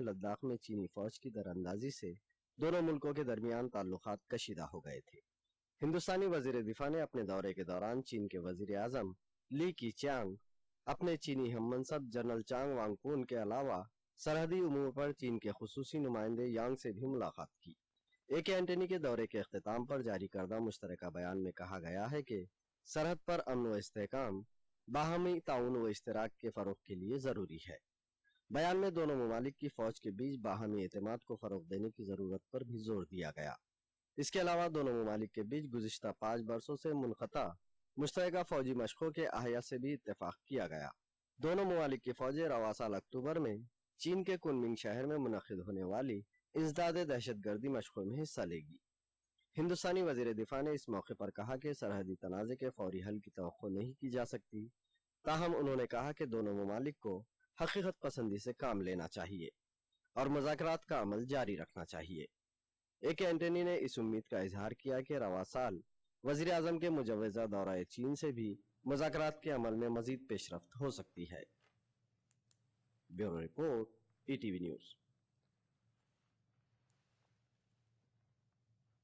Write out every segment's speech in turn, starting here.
लद्दाख में चीनी फौज की दरअंदाजी से दोनों मुल्कों के दरमियान ताल्लुकात कशीदा हो गए थे। हिंदुस्तानी वजीर दिफा ने अपने दौरे के दौरान चीन के वजीर आजम ली कीचियांग, अपने चीनी हममनसब जनरल चांग वांगकुन के अलावा सरहदी उमूर पर चीन के खुसूसी नुमाइंदे यांग से भी मुलाकात की। ए.के. एंटनी के दौरे के अख्तिताम पर जारी करदा मुश्तरका बयान में कहा गया है कि सरहद पर अमन व इस्तेहकाम बाहमी ताउन व इश्तराक के फरोग के लिए जरूरी है। बयान में दोनों ममालिक की फौज के बीच बाहमी एतमाद को फरोग देने की जरूरत पर भी जोर दिया गया। इसके अलावा दोनों ममालिक के बीच गुज़िश्ता 5 बरसों से मुनक़ता मुश्तरका फौजी मशकों के अहया से भी इत्तेफाक किया गया। दोनों ममालिक की फौजें रवा साल अक्टूबर में चीन के कुनमिंग शहर में मुनक़िद होने वाली इंसदादे दहशतगर्दी मशकों में हिस्सा लेगी। हिंदुस्तानी वजीर दिफा ने इस मौके पर कहा कि सरहदी तनाज़े के फौरी हल की तवक्को नहीं की जा सकती। ताहम उन्होंने कहा कि दोनों ममालिक को हकीकत पसंदी से काम लेना चाहिए और मुज़ाकरात का अमल जारी रखना चाहिए। ए.के. एंटनी ने इस उम्मीद का इजहार किया कि रवा साल वजीर आजम के मुजव्वज़ा दौरा चीन से भी मुज़ाकरात के अमल में मजीद पेशरफ्त हो सकती है। Bureau report, ETV news.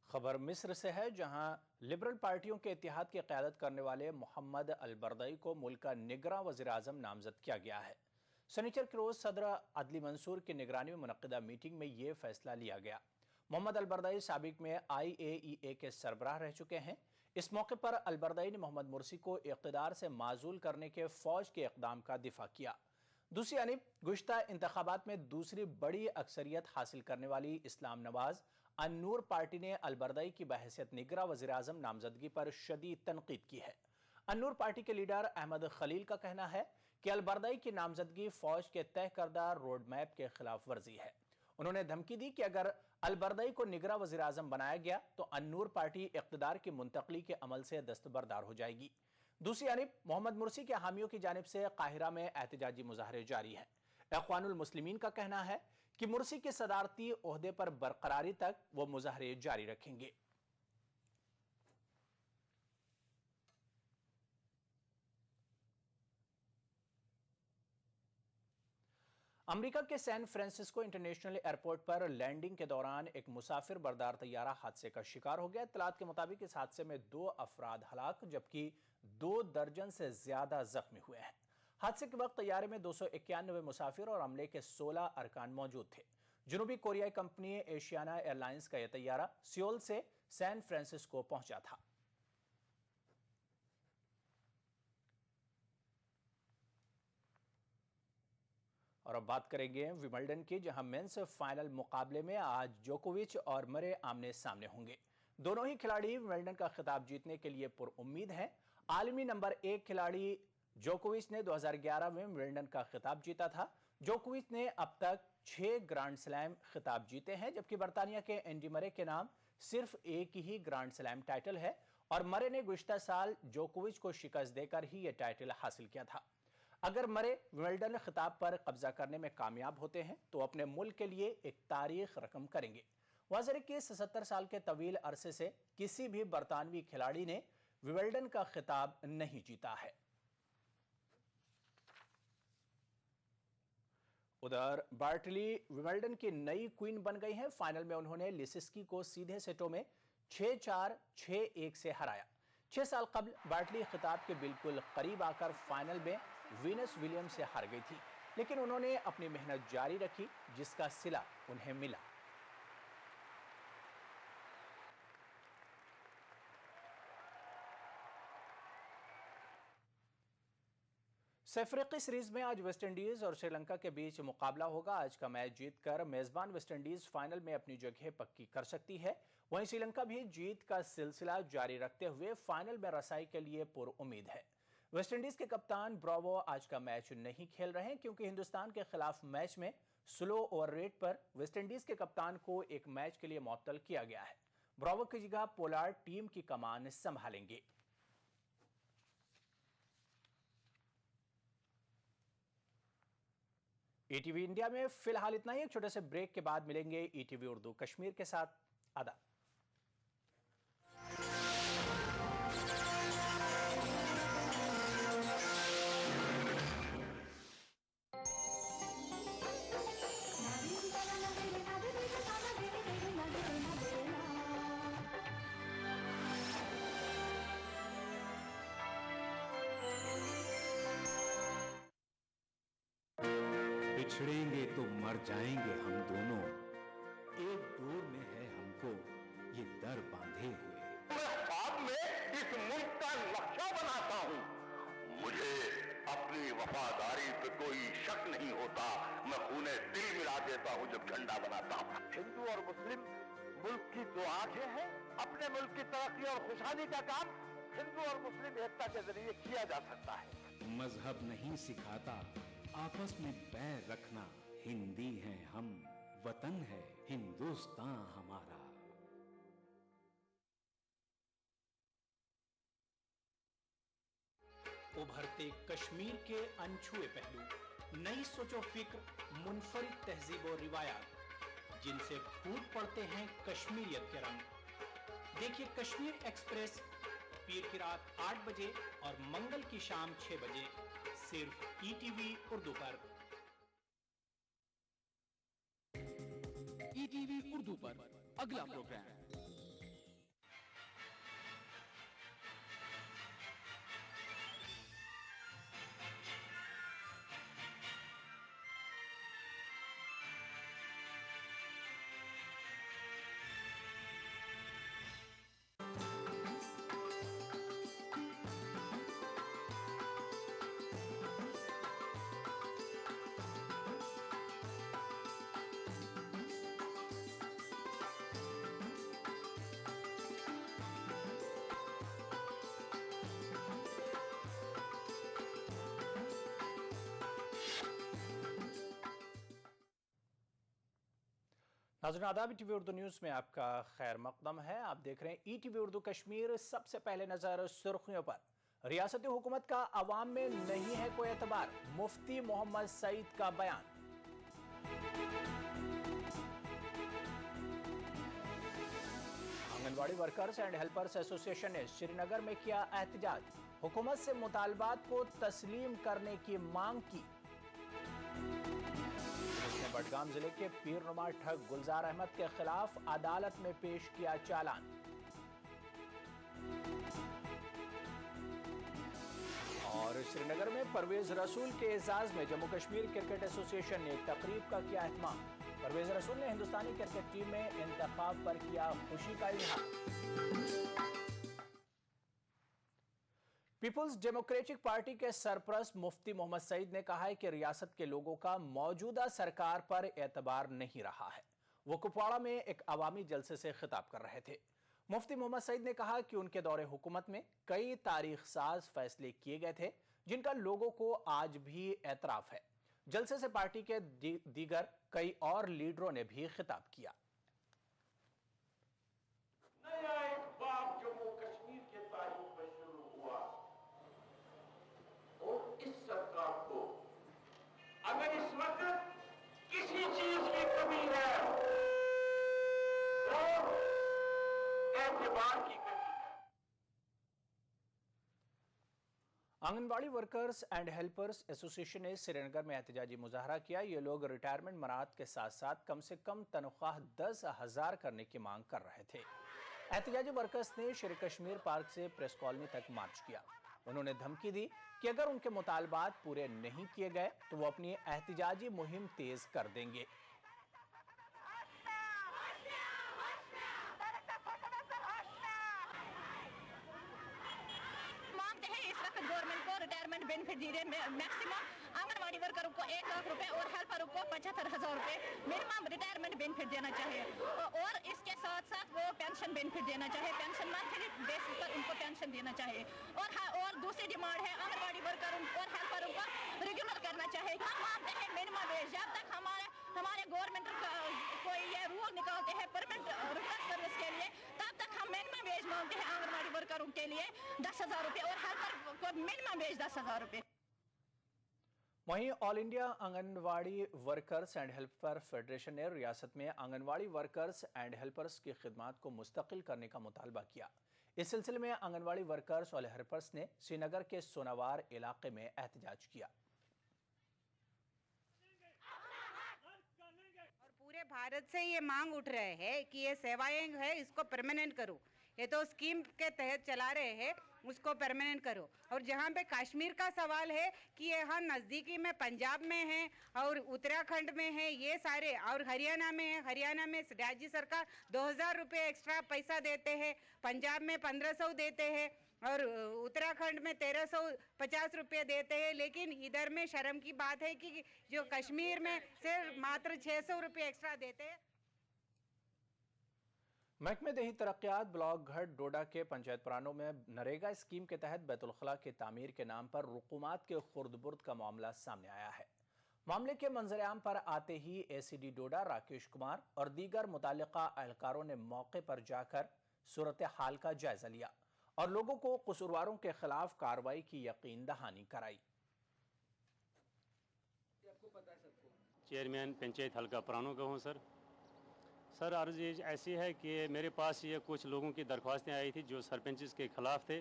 खबर मिस्र से है, जहां लिबरल पार्टियों के इत्तेहाद की क़यादत करने वाले मोहम्मद अल-बरदई को मुल्क का निगरां वज़ीर आज़म नामजद किया गया है। शनिचर के रोज सदर अदली मंसूर की निगरानी में मुनक़्क़िदा मीटिंग में यह फैसला लिया गया। मोहम्मद अल-बरदई साबिक में IAEA के सरबराह रह चुके हैं। इस मौके पर अल-बरदई ने मोहम्मद मुर्सी को इक़्तिदार से माज़ूल करने के फौज के इक़दाम का दिफा किया। दूसरी जानिब गुज़िश्ता इंतखाबात में दूसरी बड़ी अक्सरियत हासिल करने वाली इस्लाम नवाज अन-नूर पार्टी ने अल-बरदई की बहैसियत निगरा वज़ीर आज़म नामजदगी पर शदीद तनकीद की है। अन-नूर पार्टी के लीडर अहमद खलील का कहना है कि अल-बरदई की नामजदगी फौज के तय करदा रोड मैप के खिलाफ वर्जी है। उन्होंने धमकी दी कि अगर अल-बरदई को निगरा वज़ीर आज़म बनाया गया तो अन-नूर पार्टी इक़्तिदार की मुंतकली के अमल से दस्तबरदार हो जाएगी। दूसरी जानिब मोहम्मद मुर्सी के हामियों की जानिब से काहिरा में एहतजाजी मुजाहरे जारी है। इख्वानुल मुस्लिमीन का कहना है कि मुर्सी के सदारती ओहदे पर बरकरारी तक वो मुजाहरे जारी रखेंगे। अमेरिका के सैन फ्रांसिस्को इंटरनेशनल एयरपोर्ट पर लैंडिंग के दौरान एक मुसाफिर बरदार तैयारा हादसे का शिकार हो गया। इत्तलात के मुताबिक इस हादसे में 2 अफराद हलाक जबकि 2 दर्जन से ज्यादा जख्मी हुए हैं। हादसे के वक्त तैयारे में 291 मुसाफिर और अमले के 16 अरकान मौजूद थे। जनूबी कोरियाई कंपनी एशियाना एयरलाइंस का यह तैयारा सियोल से सैन फ्रांसिस्को पहुंचा था। और अब बात करेंगे विंबलडन की, जहां मेंस फाइनल मुकाबले में आज जोकोविच और मरे आमने सामने होंगे। दोनों ही खिलाड़ी विंबलडन का खिताब जीतने के लिए पुरुम्मीद हैं। आलमी नंबर 1 खिलाड़ी जोकोविच ने 2011 में विंबलडन का खिताब जीता था। जोकोविच ने अब तक 6 ग्रांड स्लैम खिताब जीते हैं, जबकि बरतानिया के एंडी मरे के नाम सिर्फ एक ही ग्रांड स्लैम टाइटल है और मरे ने गुज़िश्ता साल जोकोविच को शिकस्त देकर ही यह टाइटल हासिल किया था। अगर मरे विंबलडन खिताब पर कब्जा करने में कामयाब होते हैं तो अपने मुल्क के लिए एक तारीख रकम करेंगे। वाज़ेह कि 77 साल के तवील अरसे से किसी भी बरतानवी खिलाड़ी ने विंबलडन का खिताब नहीं जीता है। उधर बार्टली विंबलडन की नई क्वीन बन गई हैं। फाइनल में उन्होंने लिसिस्की को सीधे सेटों में 6-4, 6-1 से हराया। 6 साल कबल बार्टली खिताब के बिल्कुल करीब आकर फाइनल में वीनस विलियम्स से हार गई थी, लेकिन उन्होंने अपनी मेहनत जारी रखी, जिसका सिला उन्हें मिला। अफ्रीकी सीरीज में आज वेस्टइंडीज और श्रीलंका के बीच मुकाबला होगा। आज का मैच जीतकर मेजबान वेस्टइंडीज फाइनल में अपनी जगह पक्की कर सकती है। वहीं श्रीलंका भी जीत का सिलसिला जारी रखते हुए फाइनल में रसाई के लिए पुरुम्मीद है। वेस्टइंडीज के कप्तान ब्रावो आज का मैच नहीं खेल रहे हैं, क्योंकि हिंदुस्तान के खिलाफ मैच में स्लो ओवर रेट पर वेस्टइंडीज के कप्तान को एक मैच के लिए मुअत्तल किया गया है। ब्रावो की जगह पोलार्ड टीम की कमान संभालेंगे। ईटीवी इंडिया में फिलहाल इतना ही। एक छोटे से ब्रेक के बाद मिलेंगे ईटीवी उर्दू कश्मीर के साथ। आदाब। बिछड़ेंगे तो मर जाएंगे हम दोनों, एक डोर में है हमको ये दर बांधे हुए। मैं बाद में इस मुल्क का नक्शा बनाता हूँ। मुझे अपनी वफादारी पे कोई शक नहीं होता। मैं खूने दिल मिला देता हूँ जब झंडा बनाता हूँ। हिंदू और मुस्लिम मुल्क की दो आंखें हैं। अपने मुल्क की तरक्की और खुशहाली का काम हिंदू और मुस्लिम एकता के जरिए किया जा सकता है। मजहब नहीं सिखाता आपस में बैर रखना। हिंदी हैं हम, वतन है हिंदुस्तान हमारा। उभरते कश्मीर के अनछुए पहलू, नई सोचो फिक्र, मुनफरिद तहजीब और रिवायात जिनसे फूट पड़ते हैं कश्मीरियत के रंग। देखिए कश्मीर एक्सप्रेस पीर की रात 8 बजे और मंगल की शाम 6 बजे सिर्फ ईटीवी उर्दू पर। ईटीवी उर्दू पर अगला प्रोग्राम। नाज़रीन आदाब, ईटीवी उर्दू न्यूज़ में आपका खैर मकदम है। आप देख रहे हैं ईटीवी उर्दू कश्मीर। सबसे पहले नजर सुर्खियों पर। रियासती हुकूमत का अवाम में नहीं है कोई एतबार, मुफ्ती मोहम्मद सईद का बयान। Anganwadi workers and helpers association ने श्रीनगर में किया एहतजाज, हुकूमत से मुतालबात को तस्लीम करने की मांग की। बडगाम जिले के पीरनुमा ठग गुलजार अहमद के खिलाफ अदालत में पेश किया चालान। और श्रीनगर में परवेज रसूल के एजाज में जम्मू कश्मीर क्रिकेट एसोसिएशन ने एक तकरीब का किया एहतमाम। परवेज रसूल ने हिंदुस्तानी क्रिकेट टीम में इंतखाब पर किया खुशी का इजहार। पीपुल्स डेमोक्रेटिक पार्टी के सरपरस्त मुफ्ती मोहम्मद सईद ने कहा है कि रियासत के लोगों का मौजूदा सरकार पर एतबार नहीं रहा है। वो कुपवाड़ा में एक अवामी जलसे से खिताब कर रहे थे। मुफ्ती मोहम्मद सईद ने कहा कि उनके दौरे हुकूमत में कई तारीख साज फैसले किए गए थे जिनका लोगों को आज भी एतराफ है। जलसे से पार्टी के दीगर कई और लीडरों ने भी खिताब किया। अगर इस वक्त किसी चीज की कमी है तो एतबार की कमी है। Anganwadi workers and helpers association ने श्रीनगर में एहतजाजी मुजाहरा किया। ये लोग रिटायरमेंट मराहत के साथ साथ कम से कम तनख्वाह 10,000 करने की मांग कर रहे थे। एहतजाजी वर्कर्स ने शेर कश्मीर पार्क से प्रेस कॉलोनी तक मार्च किया। उन्होंने धमकी दी कि अगर उनके मुतालबात पूरे नहीं किए गए तो वो अपनी एहतजाजी मुहिम तेज कर देंगे। मांगते हैं इस वक्त गवर्नमेंट को रिटायरमेंट बेनिफिट दे रहे मैक्सिमम आंगनवाड़ी वर्करों को 1 लाख रुपए और हेल्परों को 75,000 रुपए मिनिमम रिटायरमेंट बेनिफिट देना चाहिए और इसके साथ साथ वो पेंशन बेनिफिट देना चाहिए। पेंशन मंथली बेसिस पर उनको पेंशन देना चाहिए और दूसरी डिमांड है आंगनवाड़ी वर्करों और हेल्परों को रेगुलर करना चाहिए। हम मांगते हैं मिनिमम वेज। जब तक हमारे गवर्नमेंट कोई ये रूल निकालते हैं परमानेंट रेगुलर सर्विस के लिए तब तक हम मिनिमम वेज मांगते हैं आंगनवाड़ी वर्करों के लिए 10,000 रुपए और हेल्पर को मिनिमम वेज 10,000 रुपए। वहीं all India anganwadi workers and helper federation ने रियासत में आंगनवाड़ी वर्कर्स एंड हेल्पर्स की खिदमात को मुस्तकिल करने का मुतालबा किया। इस सिलसिले में आंगनवाड़ी वर्कर्स और हेल्पर्स ने श्रीनगर के सोनावार इलाके में एहतजाज किया। और पूरे भारत से ये मांग उठ रहे हैं कि ये सेवाएं है इसको परमानेंट करो। ये तो स्कीम के तहत चला रहे हैं, उसको परमानेंट करो। और जहाँ पे कश्मीर का सवाल है कि यहाँ नज़दीकी में पंजाब में है और उत्तराखंड में है, ये सारे, और हरियाणा में है। हरियाणा में राज्य सरकार 2000 रुपये एक्स्ट्रा पैसा देते हैं, पंजाब में 1500 देते हैं और उत्तराखंड में 1350 रुपये देते हैं। लेकिन इधर में शर्म की बात है कि जो कश्मीर में सिर्फ मात्र 600 रुपये एक्स्ट्रा देते हैं। महकमे देही तरक्यात ब्लॉक घट डोडा के पंचायत पुरानों में नरेगा स्कीम के तहत बैतुल खला की तामीर के नाम पर रुकुमात के खुर्द-बुर्द का मामला सामने आया है। मामले के मंजर-ए-आम पर आते ही एसीडी डोडा राकेश कुमार और दीगर मुताल्लिका एहलकारों ने मौके पर जाकर सूरत हाल का जायजा लिया और लोगों को कसूरवारों के खिलाफ कार्रवाई की यकीन दहानी कराई। चेयरमैन पंचायत हल्का पुरानों का हूँ सर अर्ज ये ऐसी है कि मेरे पास ये कुछ लोगों की दरख्वास्तें आई थी जो सरपंच के ख़िलाफ़ थे,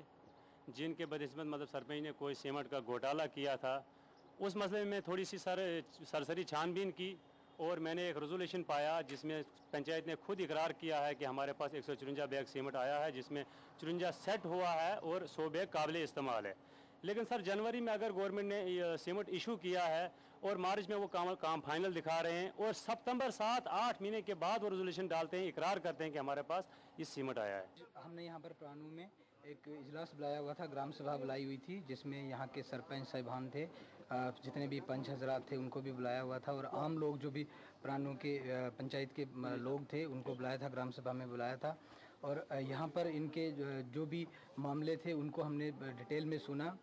जिनके बदनिस्बत मतलब सरपंच ने कोई सीमेंट का घोटाला किया था। उस मसले में थोड़ी सी सरसरी छानबीन की और मैंने एक रेजोल्यूशन पाया जिसमें पंचायत ने खुद इकरार किया है कि हमारे पास 154 बैग सीमेंट आया है, जिसमें 54 सेट हुआ है और 100 बैग काबिल इस्तेमाल है। लेकिन सर जनवरी में अगर गवर्नमेंट ने सीमेंट इशू किया है और मार्च में वो काम फाइनल दिखा रहे हैं और सितंबर 7-8 महीने के बाद वो रेजोल्यूशन डालते हैं, इकरार करते हैं कि हमारे पास ये सीमेंट आया है। हमने यहाँ पर प्राणू में एक इजलास बुलाया हुआ था, ग्राम सभा बुलाई हुई थी, जिसमें यहाँ के सरपंच साहिबान थे, जितने भी पंच हजरात थे उनको भी बुलाया हुआ था और आम लोग जो भी प्राणू के पंचायत के लोग थे उनको बुलाया था, ग्राम सभा में बुलाया था। और यहाँ पर इनके जो भी मामले थे उनको हमने डिटेल में सुना।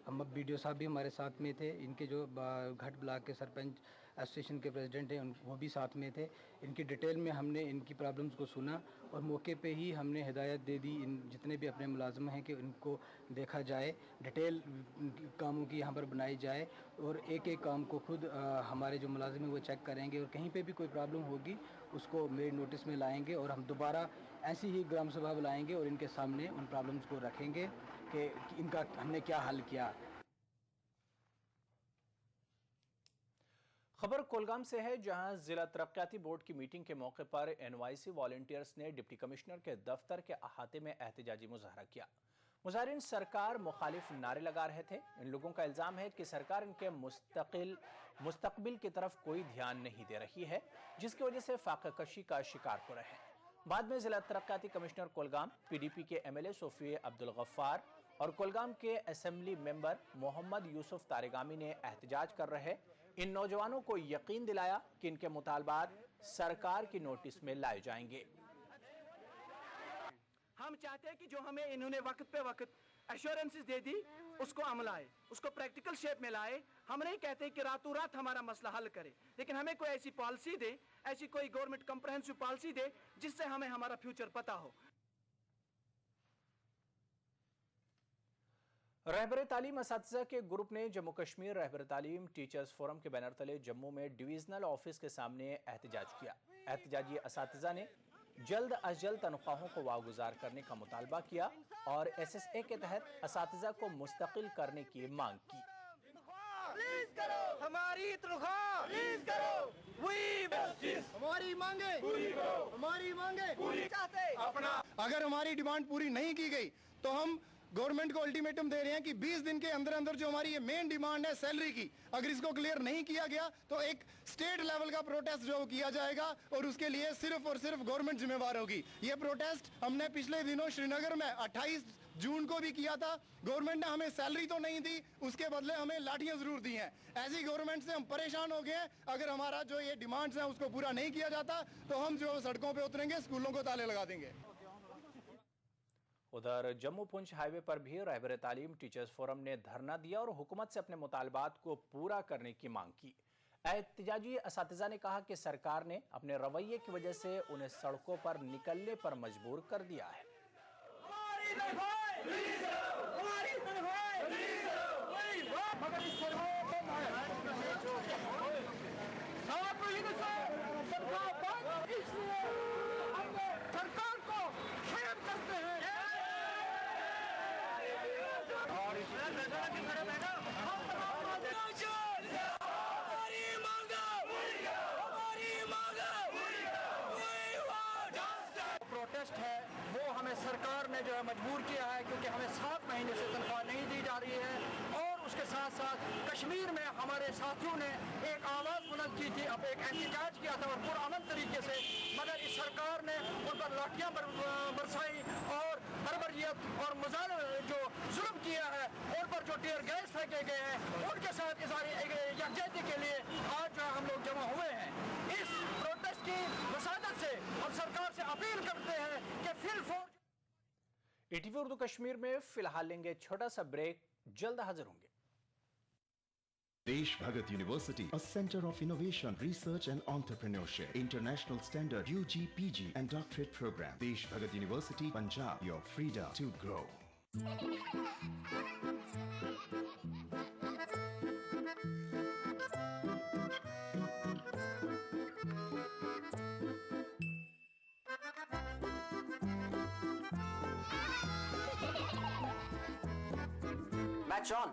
हम BDO साहब भी हमारे साथ में थे, इनके जो घट ब्लॉक के सरपंच एसोसिएशन के प्रेसिडेंट हैं वो भी साथ में थे। इनकी डिटेल में हमने इनकी प्रॉब्लम्स को सुना और मौके पे ही हमने हिदायत दे दी इन जितने भी अपने मुलाजिम हैं कि इनको देखा जाए, डिटेल कामों की यहाँ पर बनाई जाए और एक एक काम को खुद हमारे जो मुलाजिम हैं वो चेक करेंगे और कहीं पे भी कोई प्रॉब्लम होगी उसको मेरे नोटिस में लाएंगे और हम दोबारा ऐसी ही ग्राम सभा बुलाएंगे और इनके सामने उन प्रॉब्लम्स को रखेंगे कि इनका हमने क्या हल किया। खबर कुलगाम से है, जहां जिला तरक्याती बोर्ड की मीटिंग के मौके पर NYC वॉलंटियर्स ने डिप्टी कमिश्नर के दफ्तर के अहाते में एहतजाजी मुजाहरा किया। मुजाहिरीन सरकार मुखालिफ नारे लगा रहे थे। इन लोगों का इल्जाम है कि सरकार इनके मुस्तकबिल की तरफ कोई ध्यान नहीं दे रही है, जिसकी वजह से फाक़ाकशी का शिकार हो रहे हैं। बाद में जिला तरक्याती कमिश्नर कुलगाम, PDP के MLA सोफी अब्दुल गफ्फार और कुलगाम के असेंबली मेंबर मोहम्मद यूसुफ तारेगामी ने एहतजाज कर रहे इन नौजवानों को यकीन दिलाया कि इनके मुतालबात सरकार की नोटिस में लाए जाएंगे। हम चाहते हैं कि जो हमें इन्होंने वक्त पे वक्त एश्योरेंसेस दे दी उसको अमल आए, उसको प्रैक्टिकल शेप में लाए। हम नहीं कहते कि रातों रात हमारा मसला हल करे, लेकिन हमें कोई ऐसी पॉलिसी दे, ऐसी कोई गवर्नमेंट कंप्रहेंसिव पॉलिसी दे जिससे हमें हमारा फ्यूचर पता हो। रहबर तालीम असातिज़ा के ग्रुप ने जम्मू कश्मीर रहबर तालीम टीचर्स फोरम के बैनर तले जम्मू में डिवीजनल ऑफिस के सामने एहतजाज किया। एहतजाजी असातिज़ा ने जल्द अज जल्द तनख्वाहों को वागुजार करने का मुतालबा किया और SSA के तहत असातिज़ा को मुस्तकिल करने की मांग की। हमारी तनख्वाह रिलीज करो, हमारी मांगे पूरी करो, हमारी मांगे पूरी चाहते अपना। अगर हमारी डिमांड पूरी नहीं की गई तो हम गवर्नमेंट को अल्टीमेटम दे रहे हैं कि 20 दिन के अंदर अंदर जो हमारी ये मेन डिमांड है सैलरी की, अगर इसको क्लियर नहीं किया गया तो एक स्टेट लेवल का प्रोटेस्ट जो किया जाएगा और उसके लिए सिर्फ और सिर्फ गवर्नमेंट जिम्मेवार होगी। ये प्रोटेस्ट हमने पिछले दिनों श्रीनगर में 28 जून को भी किया था। गवर्नमेंट ने हमें सैलरी तो नहीं दी, उसके बदले हमें लाठियां जरूर दी हैं। ऐसी गवर्नमेंट से हम परेशान हो गए हैं। अगर हमारा जो ये डिमांड्स हैं उसको पूरा नहीं किया जाता तो हम जो सड़कों पे उतरेंगे, स्कूलों को ताले लगा देंगे। उधर जम्मू पुंछ हाईवे पर भी रहबर तालीम टीचर्स फोरम ने धरना दिया और हुकूमत से अपने मुतालबात को पूरा करने की मांग की। एहतजाजी असातिज़ा ने कहा कि सरकार ने अपने रवैये की वजह से उन्हें सड़कों पर निकलने पर मजबूर कर दिया है। प्रोटेस्ट है वो हमें सरकार हमें जो है मजबूर किया है, क्योंकि हमें 7 महीने से तनख्वाह नहीं दी जा रही है। और उसके साथ साथ कश्मीर में हमारे साथियों ने एक आवाज़ बुलंद की थी, अब एक एहतजाज किया था और पुरअमन तरीके से, मगर इस सरकार ने उन पर लाठियाँ बरसाई और बर्बरियत और मुजाहिर जो जुल्म किया है, उन पर जो टीयर गैस फेंके गए हैं, उनके साथ इज़हार यकजहती के लिए आज जो हम लोग जमा हुए हैं। इस प्रोटेस्ट की वसादत से हम सरकार से अपील करते हैं कि फिल ईटीवी उर्दू कश्मीर में फिलहाल लेंगे छोटा सा ब्रेक, जल्द हाजिर होंगे। Desh Bhagat University, a center of innovation, research and entrepreneurship, international standard UG, PG and doctorate program. Desh Bhagat University, Punjab, your freedom to grow. Match on.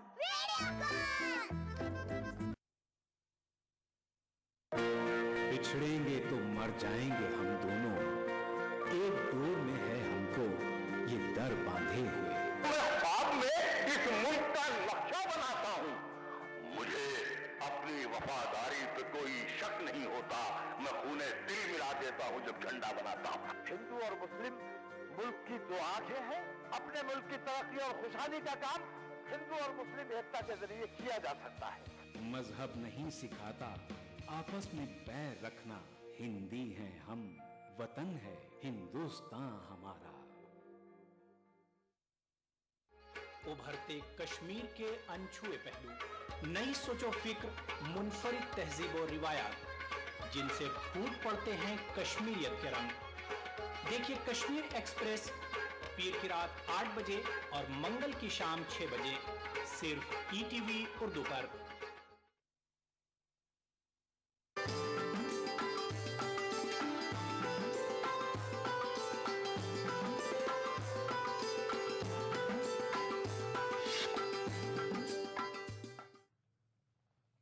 बिछड़ेंगे तो मर जाएंगे हम दोनों, एक डोर में है हमको ये दर बांधे हुए। मैं ख्वाब में इस मुल्क का नक्शा बनाता हूँ। मुझे अपनी वफादारी पे कोई शक नहीं होता। मैं खूने दिल मिला देता हूँ जब झंडा बनाता हूँ। हिंदू और मुस्लिम मुल्क की दो आंखें हैं। अपने मुल्क की तरक्की और खुशहाली का काम हिंदू और मुस्लिम एकता के जरिए किया जा सकता है। मजहब नहीं सिखाता आपस में बैर रखना, हिंदी हैं हम, वतन है हिंदुस्तान हमारा। उभरते कश्मीर के अनछुए पहलू, नई सोचो फिक्र, मुनफरिद तहजीब और रिवायात, जिनसे फूट पड़ते हैं कश्मीरियत के रंग। देखिए कश्मीर एक्सप्रेस पीर की रात 8 बजे और मंगल की शाम 6 बजे, सिर्फ ईटीवी उर्दू पर।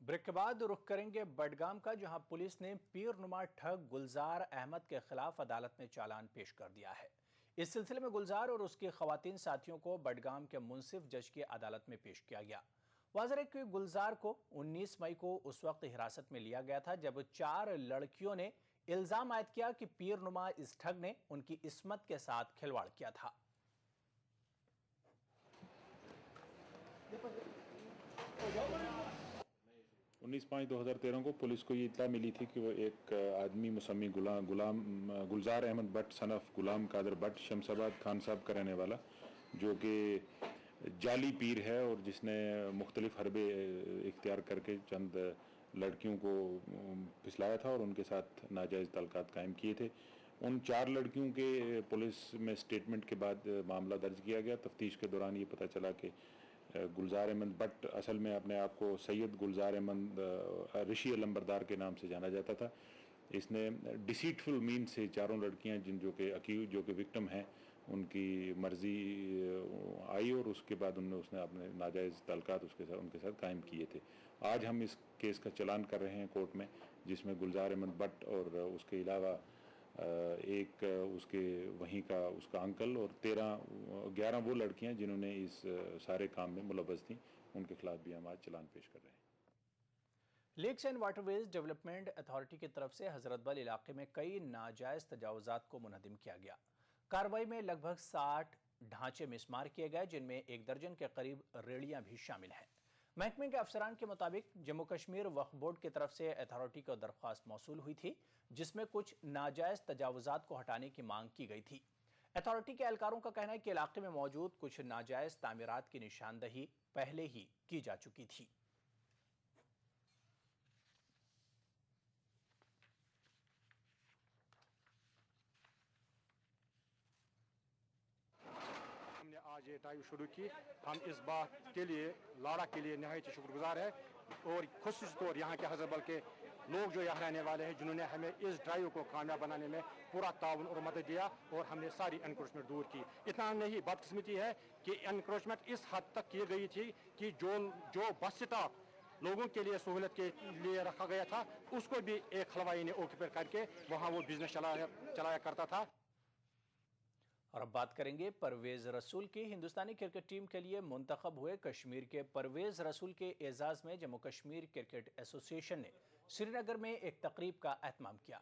ब्रेक के बाद रुख करेंगे बडगाम का, जहां पुलिस ने पीरनुमा ठग गुलजार अहमद के खिलाफ अदालत में चालान पेश कर दिया है। इस सिलसिले में गुलजार और उसके खवातीन साथियों को बडगाम के मुंसिफ जज की अदालत में पेश किया गया। वाज़ेह है कि गुलजार को 19 मई को उस वक्त हिरासत में लिया गया था जब 4 लड़कियों ने इल्जाम आयद किया कि पीरनुमा इस ठग ने उनकी इस्मत के साथ खिलवाड़ किया था। 19/5/2013 को पुलिस को ये इत्तला मिली थी कि वो एक आदमी मुसम्मी गुलजार अहमद भट्ट सनफ गुलाम कादर भट्ट शमसाबाद खान साहब का रहने वाला, जो कि जाली पीर है और जिसने मुख्तलिफ हरबे इख्तियार करके चंद लड़कियों को फिसलाया था और उनके साथ नाजायज़ तल्कात कायम किए थे। उन 4 लड़कियों के पुलिस में स्टेटमेंट के बाद मामला दर्ज किया गया। तफ्तीश के दौरान ये पता चला कि गुलजार अहमद भट्ट असल में अपने आप को सैयद गुलजार अहमद ऋषि अलंबरदार के नाम से जाना जाता था। इसने डिसीटफुल मीन से 4 लड़कियां जो कि विक्टिम हैं उनकी मर्जी आई और उसके बाद उसने अपने नाजायज़ ताल्लुकात उनके साथ कायम किए थे। आज हम इस केस का चलान कर रहे हैं कोर्ट में, जिसमें गुलजार अहमद भट्ट और उसके अलावा एक उसके वहीं का उसका अंकल और 11 वो लड़कियां जिन्होंने इस सारे काम में मुलव्वस थी, उनके खिलाफ भी हम आज चलान पेश कर रहे हैं। Lakes and waterways development authority की तरफ से हजरतबल इलाके में कई नाजायज़ तजावुज़ात को मुनहदिम किया गया। कार्रवाई में लगभग 60 ढांचे मिसमार किए गए, जिनमें 1 दर्जन के करीब रेड़ियां भी शामिल हैं। महकमे के अफसरान के मुताबिक जम्मू कश्मीर वक्फ बोर्ड की तरफ से अथॉरिटी को दरख्वास्त मौसूल हुई थी, जिसमें कुछ नाजायज़ तजावुज़ात को हटाने की मांग की गई थी। अथॉरिटी के एहलकारों का कहना है कि इलाके में मौजूद कुछ नाजायज़ तामीरात की निशानदही पहले ही की जा चुकी थी। हमने आज ये ड्राइव शुरू की। हम इस बात के लिए लाड़ा के लिए नहायत शुक्रगुजार है और खुसूस तौर यहाँ के हज़रतबल के लोग जो यहाँ रहने वाले हैं, जिन्होंने हमें इस ड्राइव को कामयाब बनाने में पूरा ताउन और मदद दिया और हमने सारी एनक्रोचमेंट दूर की। इतना नहीं, बदकिस्मती है कि एनक्रोचमेंट इस हद तक की गई थी कि जो बस स्टॉप लोगों के लिए सहूलत के लिए रखा गया था, उसको भी एक हलवाई ने ऑक्यूपाई करके वहाँ वो बिजनेस चलाया करता था। और अब बात करेंगे परवेज रसूल की। हिंदुस्तानी क्रिकेट टीम के लिए मुंतखब हुए कश्मीर के परवेज रसूल के एजाज में जम्मू कश्मीर क्रिकेट एसोसिएशन ने श्रीनगर में एक तकरीब का एहतमाम किया।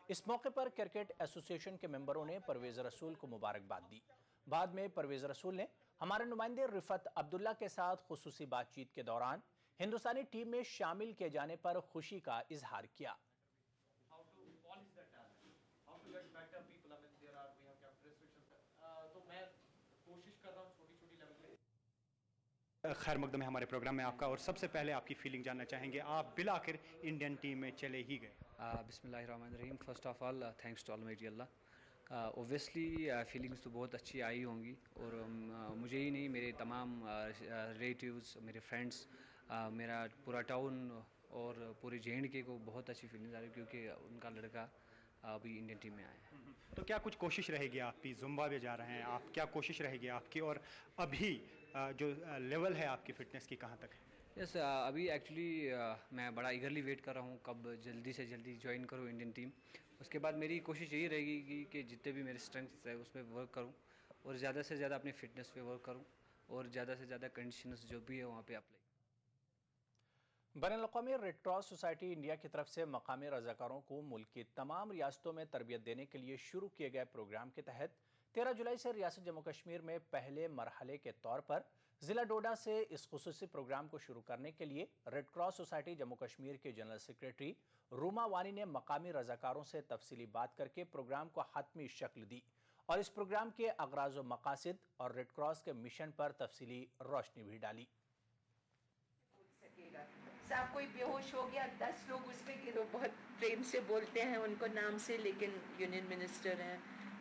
इस मौके पर क्रिकेट एसोसिएशन के मेंबरों ने परवेज रसूल को मुबारकबाद दी। बाद में परवेज रसूल ने हमारे नुमाइंदे रिफत अब्दुल्ला के साथ खुसूसी बातचीत के दौरान हिंदुस्तानी टीम में शामिल किए जाने पर खुशी का इजहार किया। खैर मकदम है हमारे प्रोग्राम में आपका, और सबसे पहले आपकी फीलिंग जानना चाहेंगे, आप बिल आखिर इंडियन टीम में चले ही गए। बिस्मिल्लाहिर्रहमानिर्रहीम। First of all thanks to almighty Allah. Obviously feelings तो बहुत अच्छी आई होंगी, और मुझे ही नहीं, मेरे तमाम रिलेटिव्स, मेरे फ्रेंड्स, मेरा पूरा टाउन और पूरे JNK को बहुत अच्छी फीलिंग्स आ रही, क्योंकि उनका लड़का अभी इंडियन टीम में आया है। तो क्या कुछ कोशिश रहेगी आपकी, जिम्बाब्वे जा रहे हैं आप, क्या कोशिश रहेगी आपकी, और अभी जो लेवल है आपकी फ़िटनेस की कहाँ तक है? यस, अभी एक्चुअली मैं बड़ा ईगरली वेट कर रहा हूँ कब जल्दी से जल्दी ज्वाइन करूँ इंडियन टीम। उसके बाद मेरी कोशिश यही रहेगी कि जितने भी मेरे स्ट्रेंथ्स है उस पर वर्क करूँ, और ज़्यादा से ज़्यादा अपनी फ़िटनेस पे वर्क करूँ, और ज़्यादा से ज़्यादा कंडीशंस जो भी है वहाँ पे अप्लाई। बैनुल-अक़वामी रेड क्रॉस सोसाइटी इंडिया की तरफ से मकामी रज़ाकारों को मुल्क की तमाम रियासतों में तरबियत देने के लिए शुरू किए गए प्रोग्राम के तहत 13 जुलाई से रियासत जम्मू कश्मीर में पहले मरहले के तौर पर ज़िला डोडा से इस खुसूसी प्रोग्राम को शुरू करने के लिए red Cross society Jammu Kashmir के जनरल सेक्रेटरी रूमा वानी ने मकामी रज़ाकारों से तफसीली बात करके प्रोग्राम को हतमी शक्ल दी, और इस प्रोग्राम के अगराज व मकासिद और रेड क्रॉस के मिशन पर तफसीली रोशनी भी डाली। साहब कोई बेहोश हो गया, 10 लोग उस पे गिरो, बहुत प्रेम से बोलते हैं उनको नाम से, लेकिन यूनियन मिनिस्टर हैं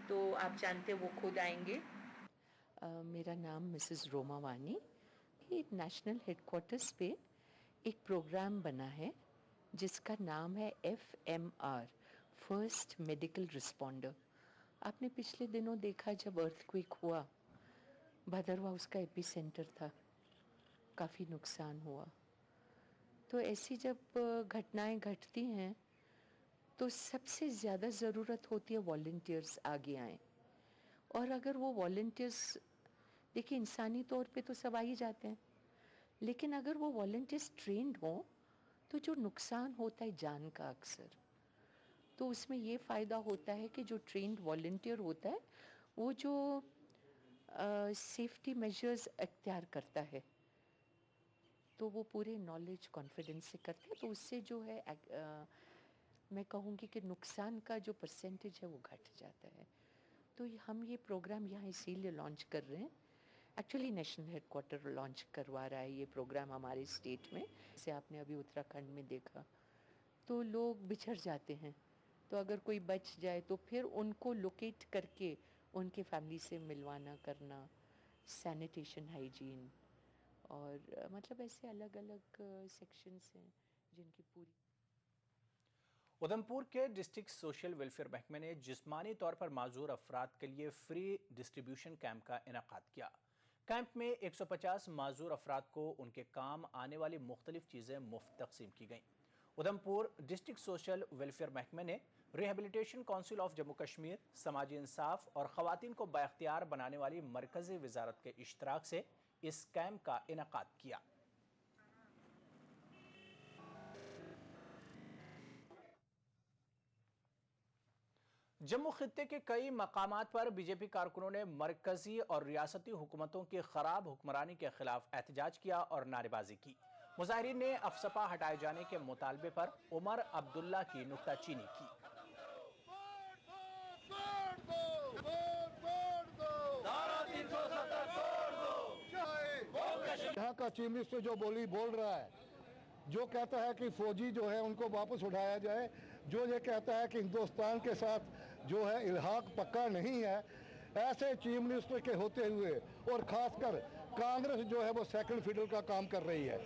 तो आप जानते हैं वो खुद आएंगे। मेरा नाम मिसेस रोमा वानी। ये नेशनल हेडक्वार्टर्स पे एक प्रोग्राम बना है जिसका नाम है FMR, फर्स्ट मेडिकल रिस्पॉन्डर। आपने पिछले दिनों देखा जब अर्थक्वेक हुआ, भदरवा उसका एपिसेंटर था, काफ़ी नुकसान हुआ। तो ऐसी जब घटनाएं घटती हैं तो सबसे ज़्यादा ज़रूरत होती है वॉलंटियर्स आगे आएँ, और अगर वो वॉलंटियर्स, देखिए इंसानी तौर पे तो सब आ ही जाते हैं, लेकिन अगर वो वॉलंटियर्स ट्रेंड हों तो जो नुकसान होता है जान का अक्सर, तो उसमें ये फ़ायदा होता है कि जो ट्रेंड वॉलंटियर होता है वो जो सेफ्टी मेजर्स अख्तियार करता है तो वो पूरे नॉलेज कॉन्फिडेंस से करते हैं, तो उससे जो है मैं कहूँगी कि नुकसान का जो परसेंटेज है वो घट जाता है। तो हम ये प्रोग्राम यहाँ इसीलिए लॉन्च कर रहे हैं। एक्चुअली नेशनल हेडक्वार्टर लॉन्च करवा रहा है ये प्रोग्राम हमारे स्टेट में। जैसे आपने अभी उत्तराखंड में देखा तो लोग बिछड़ जाते हैं, तो अगर कोई बच जाए तो फिर उनको लोकेट करके उनके फैमिली से मिलवाना करना, सैनिटेशन, हाइजीन, और मतलब ऐसे अलग अलग सेक्शंस हैं जिनकी पूरी। उधमपुर के डिस्ट्रिक्ट सोशल वेलफेयर महकमे ने जिस्मानी तौर पर माजूर अफराद के लिए फ्री डिस्ट्रीब्यूशन कैंप का इनेकाद किया। कैंप में 150 माजूर अफराद को उनके काम आने वाली मुख्तलिफ चीज़ें मुफ्त तकसीम की गईं। उधमपुर डिस्ट्रिक्ट सोशल वेलफेयर महकमे ने rehabilitation council of Jammu Kashmir, समाजी इंसाफ और ख़वातीन को बाख्तियार बनाने वाली मरकज़ी वजारत के इश्तराक से इस कैंप का इनेकाद किया। जम्मू खित्ते के कई मकामात पर बीजेपी कारकुनों ने मरकजी और रियासती हुकूमतों की खराब हुक्मरानी के खिलाफ एहतजाज किया और नारेबाजी की। मुजाहिरीन ने अफसपा हटाए जाने के मुतालबे पर उमर अब्दुल्ला की नुक्ताचीनी की। यहाँ का चीफ मिनिस्टर जो बोल रहा है, जो कहता है कि फौजी जो है उनको वापस उठाया जाए, जो ये कहता है कि हिंदुस्तान के साथ जो है इल्हाक पक्का नहीं है, ऐसे चीफ मिनिस्टर के होते हुए और खासकर कांग्रेस जो है वो सेकंड फिडल का काम कर रही है।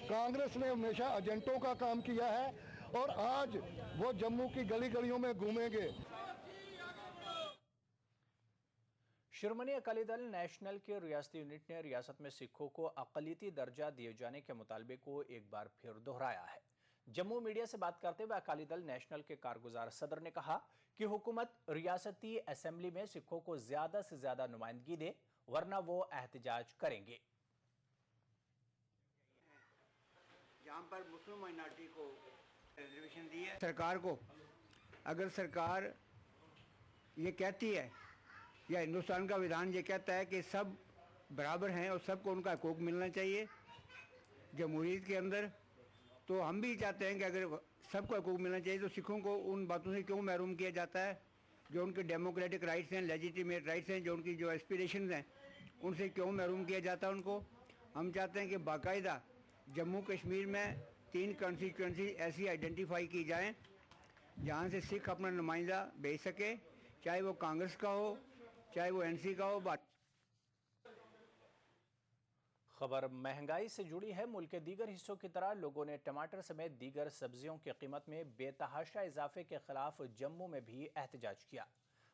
कांग्रेस ने हमेशा एजेंटों का काम किया है और आज वो जम्मू की गली गलियों में घूमेंगे। शिरोमणि अकाली दल नेशनल के रियासती यूनिट ने रियासत में सिखों को अक़लियती दर्जा दिए जाने के मुतालबे को एक बार फिर दोहराया है। जम्मू मीडिया से बात करते हुए अकाली दल नेशनल के कारगुजार सदर ने कहा कि हुकूमत रियासती असेंबली में सिखों को ज्यादा से ज्यादा नुमाइंदगी दे, वरना वो एहतजाज करेंगे। जहां पर मुस्लिम माइनॉरिटी को रिजर्वेशन दी है सरकार को, अगर सरकार ये कहती है या हिंदुस्तान का विधान ये कहता है कि सब बराबर हैं और सबको उनका हकूक मिलना चाहिए जमहूरियत के अंदर, तो हम भी चाहते हैं कि अगर सबको हकूक मिलना चाहिए तो सिखों को उन बातों से क्यों महरूम किया जाता है जो उनके डेमोक्रेटिक राइट्स हैं, लेजिटिमेट राइट्स हैं, जो उनकी जो एस्पिरेशंस हैं उनसे क्यों महरूम किया जाता है उनको। हम चाहते हैं कि बाकायदा जम्मू कश्मीर में 3 कॉन्स्टिट्यूंसी ऐसी आइडेंटिफाई की जाएं जहां से सिख अपना नुमाइंदा भेज सके, चाहे वो कांग्रेस का हो चाहे वो एनसी का हो। खबर महंगाई से जुड़ी है। मुल्क के दीगर हिस्सों की तरह लोगों ने टमाटर समेत दीगर सब्जियों की कीमत में बेतहाशा इजाफे के खिलाफ जम्मू में भी एहतजाज किया।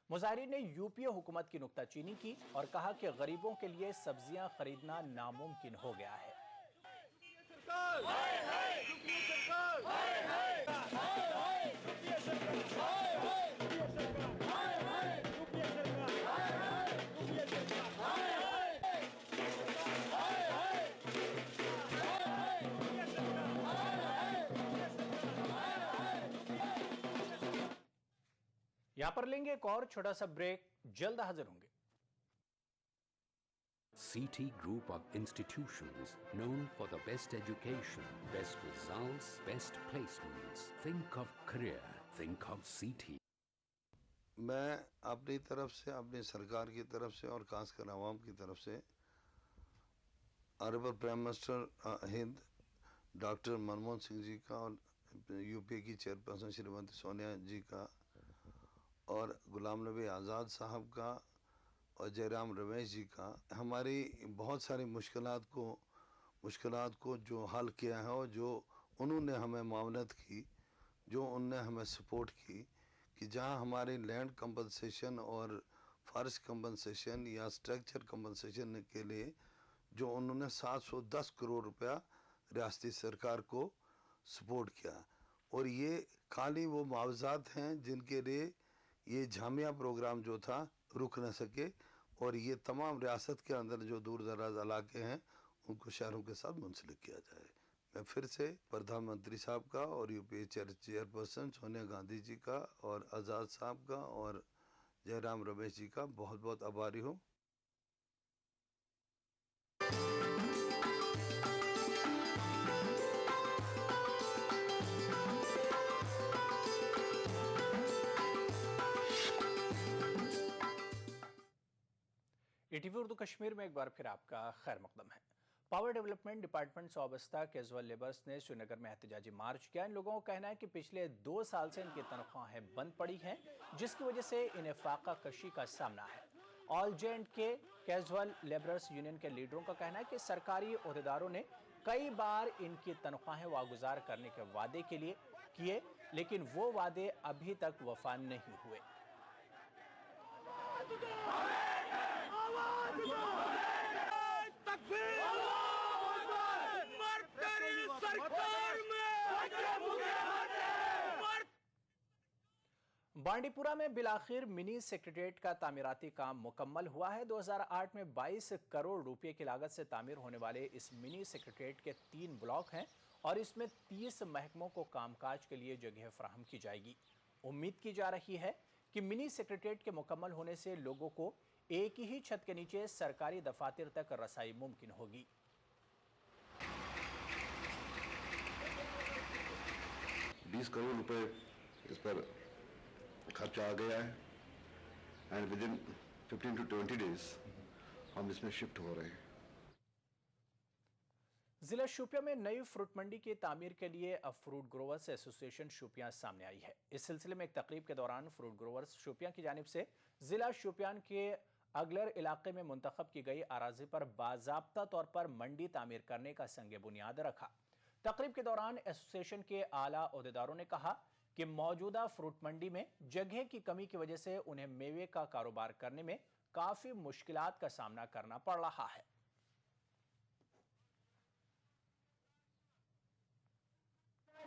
मुजाहिरीन ने यूपीए हुकूमत की नुक्ताचीनी की और कहा कि गरीबों के लिए सब्जियां खरीदना नामुमकिन हो गया है। यहां पर लेंगे एक और छोटा सा ब्रेक, जल्द हाजिर होंगे। CT Group of institutions known for the best education, best results, best placements. Think of career, think of CT. मैं अपनी तरफ से, अपनी सरकार की तरफ से और खासकर आवाम की तरफ से honourable prime minister Hind doctor Manmohan Singh ji का और यूपीए की चेयरपर्सन श्रीमती सोनिया जी का और गुलाम नबी आज़ाद साहब का और जयराम रमेश जी का हमारी बहुत सारी मुश्किलात को जो हल किया है और जो उन्होंने हमें मावनत की, जो उनने हमें सपोर्ट की कि जहां हमारी लैंड कंपनसेशन और फर्श कंपनसेशन या स्ट्रक्चर कंपनसेशन के लिए जो उन्होंने 710 करोड़ रुपया रियासती सरकार को सपोर्ट किया, और ये खाली वो मुआवजात हैं जिनके लिए ये जामिया प्रोग्राम जो था रुक न सके, और ये तमाम रियासत के अंदर जो दूर दराज इलाके हैं उनको शहरों के साथ मुंसलिक किया जाए। मैं फिर से प्रधानमंत्री साहब का और यूपीए चेयरपर्सन सोनिया गांधी जी का और आज़ाद साहब का और जयराम रमेश जी का बहुत बहुत आभारी हूँ। ईटीवी उर्दू कश्मीर में एक बार फिर आपका खैर मकदम है। पावर डेवलपमेंट डिपार्टमेंट से वाबस्ता कैजुअल लेबर्स ने श्रीनगर में एहतजाजी मार्च किया। इन लोगों का कहना है कि पिछले 2 साल से इनकी तनख्वाहें बंद पड़ी हैं, जिसकी वजह से इन्हें फाका कशी का सामना है। ऑल जे&के कैजुअल लेबर्स यूनियन के लीडरों का कहना है कि सरकारी अहदेदारों ने कई बार इनकी तनख्वाहें वागुजार करने के वादे के लिए किए, लेकिन वो वादे अभी तक वफा नहीं हुए। बांडीपुरा में बिलाखिर मिनी सेक्रेटेरिएट का तामीराती काम मुकम्मल हुआ है। 2008 में 22 करोड़ रुपए की लागत से तामीर होने वाले इस मिनी सेक्रेटेरिएट के 3 ब्लॉक हैं और इसमें 30 महकमों को कामकाज के लिए जगह फराहम की जाएगी। उम्मीद की जा रही है कि मिनी सेक्रेटेरिएट के मुकम्मल होने से लोगों को एक ही छत के नीचे सरकारी दफातर तक रसाई मुमकिन होगी। 20 करोड़ रुपए इस पर खर्चा आ गया है and with in 15 to 20 days हम इसमें शिफ्ट हो रहे हैं। जिला शोपियां में नई फ्रूट मंडी की तामीर के लिए अब फ्रूट ग्रोवर्स एसोसिएशन शोपियां सामने आई है। इस सिलसिले में एक तकरीब के दौरान फ्रूट ग्रोवर्स शोपियां की जानिब से जिला शोपियान के अगलर इलाके में मुंतखब की गई अराजी पर बाज़ाब्ता तौर पर मंडी तामीर करने का संग बुनियाद रखा। तकरीब के दौरान एसोसिएशन के आला अहदेदारों ने कहा कि मौजूदा फ्रूट मंडी में जगह की कमी की वजह से उन्हें मेवे का कारोबार करने में काफी मुश्किलात का सामना करना पड़ रहा है।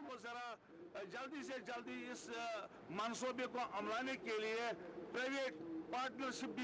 को जरा जल्दी से जल्दी इस मंसूबे को अमलाने के लिए प्राइवेट पार्टनरशिप